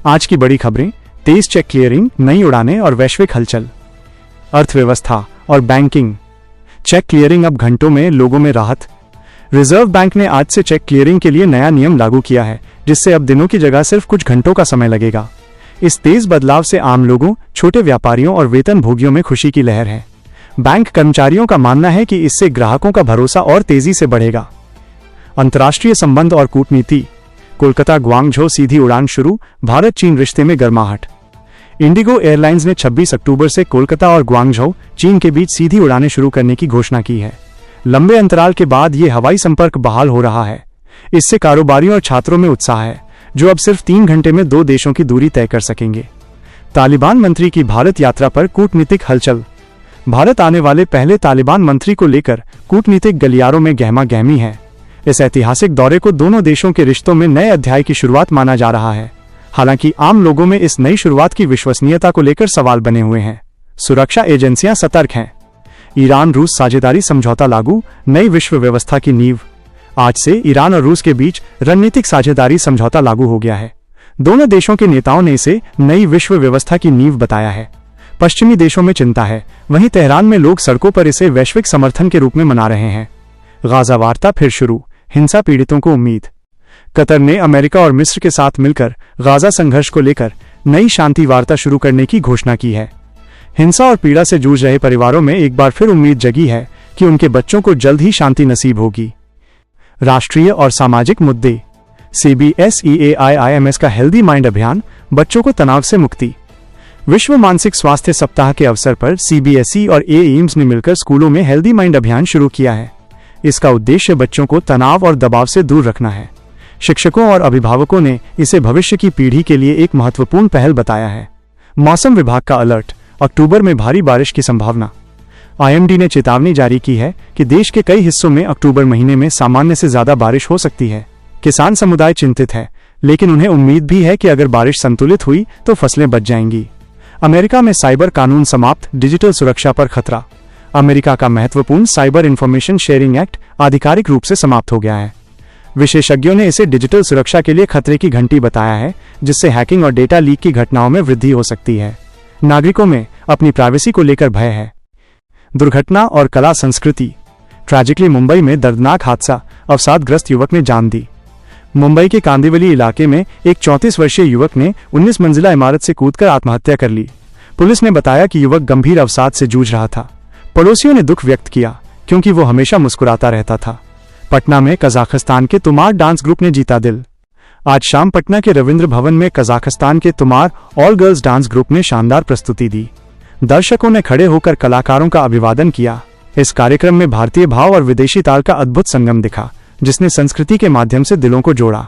आज की बड़ी खबरें, तेज चेक क्लियरिंग, नई उड़ानें और वैश्विक हलचल। अर्थव्यवस्था और बैंकिंग। चेक क्लियरिंग अब घंटों में, लोगों में राहत। रिजर्व बैंक ने आज से चेक क्लियरिंग के लिए नया नियम लागू किया है, जिससे अब दिनों की जगह सिर्फ कुछ घंटों का समय लगेगा। इस तेज बदलाव से आम लोगों, छोटे व्यापारियों और वेतनभोगियों में खुशी की लहर है। बैंक कर्मचारियों का मानना है कि इससे ग्राहकों का भरोसा और तेजी से बढ़ेगा। अंतर्राष्ट्रीय संबंध और कूटनीति। कोलकाता ग्वांगझो सीधी उड़ान शुरू, भारत चीन रिश्ते में गर्माहट। इंडिगो एयरलाइंस ने 26 अक्टूबर से कोलकाता और ग्वांगझो, चीन के बीच सीधी उड़ानें शुरू करने की घोषणा की है। लंबे अंतराल के बाद ये हवाई संपर्क बहाल हो रहा है। इससे कारोबारियों और छात्रों में उत्साह है, जो अब सिर्फ 3 घंटे में 2 देशों की दूरी तय कर सकेंगे। तालिबान मंत्री की भारत यात्रा पर कूटनीतिक हलचल। भारत आने वाले पहले तालिबान मंत्री को लेकर कूटनीतिक गलियारों में गहमा गहमी है। इस ऐतिहासिक दौरे को दोनों देशों के रिश्तों में नए अध्याय की शुरुआत माना जा रहा है। हालांकि आम लोगों में इस नई शुरुआत की विश्वसनीयता को लेकर सवाल बने हुए हैं। सुरक्षा एजेंसियां सतर्क हैं। ईरान रूस साझेदारी समझौता लागू, नई विश्व व्यवस्था की नींव। आज से ईरान और रूस के बीच रणनीतिक साझेदारी समझौता लागू हो गया है। दोनों देशों के नेताओं ने इसे नई विश्व व्यवस्था की नींव बताया है। पश्चिमी देशों में चिंता है, वहीं तेहरान में लोग सड़कों पर इसे वैश्विक समर्थन के रूप में मना रहे हैं। गाजा वार्ता फिर शुरू, हिंसा पीड़ितों को उम्मीद। कतर ने अमेरिका और मिस्र के साथ मिलकर गाजा संघर्ष को लेकर नई शांति वार्ता शुरू करने की घोषणा की है। हिंसा और पीड़ा से जूझ रहे परिवारों में एक बार फिर उम्मीद जगी है कि उनके बच्चों को जल्द ही शांति नसीब होगी। राष्ट्रीय और सामाजिक मुद्दे। CBSE-AIIMS का हेल्दी माइंड अभियान, बच्चों को तनाव से मुक्ति। विश्व मानसिक स्वास्थ्य सप्ताह के अवसर पर CBSE और AIIMS ने मिलकर स्कूलों में हेल्दी माइंड अभियान शुरू किया है। इसका उद्देश्य बच्चों को तनाव और दबाव से दूर रखना है। शिक्षकों और अभिभावकों ने इसे भविष्य की पीढ़ी के लिए एक महत्वपूर्ण पहल बताया है। मौसम विभाग का अलर्ट, अक्टूबर में भारी बारिश की संभावना। IMD ने चेतावनी जारी की है कि देश के कई हिस्सों में अक्टूबर महीने में सामान्य से ज्यादा बारिश हो सकती है। किसान समुदाय चिंतित है, लेकिन उन्हें उम्मीद भी है कि अगर बारिश संतुलित हुई तो फसलें बच जाएंगी। अमेरिका में साइबर कानून समाप्त, डिजिटल सुरक्षा पर खतरा। अमेरिका का महत्वपूर्ण साइबर इंफॉर्मेशन शेयरिंग एक्ट आधिकारिक रूप से समाप्त हो गया है। विशेषज्ञों ने इसे डिजिटल सुरक्षा के लिए खतरे की घंटी बताया है, जिससे हैकिंग और डेटा लीक की घटनाओं में वृद्धि हो सकती है। नागरिकों में अपनी प्राइवेसी को लेकर भय है। दुर्घटना और कला संस्कृति। ट्रैजिकली मुंबई में दर्दनाक हादसा, अवसादग्रस्त युवक ने जान दी। मुंबई के कांदिवली इलाके में एक 34 वर्षीय युवक ने 19 मंजिला इमारत से कूदकर आत्महत्या कर ली। पुलिस ने बताया कि युवक गंभीर अवसाद से जूझ रहा था। पड़ोसियों ने दुख व्यक्त किया, क्योंकि वो हमेशा मुस्कुराता रहता था। पटना में कजाकिस्तान के तुमार डांस ग्रुप ने जीता दिल। आज शाम पटना के रविंद्र भवन में कजाकिस्तान के तुमार ऑल गर्ल्स डांस ग्रुप ने शानदार प्रस्तुति दी। दर्शकों ने खड़े होकर कलाकारों का अभिवादन किया। इस कार्यक्रम में भारतीय भाव और विदेशी ताल का अद्भुत संगम दिखा, जिसने संस्कृति के माध्यम से दिलों को जोड़ा।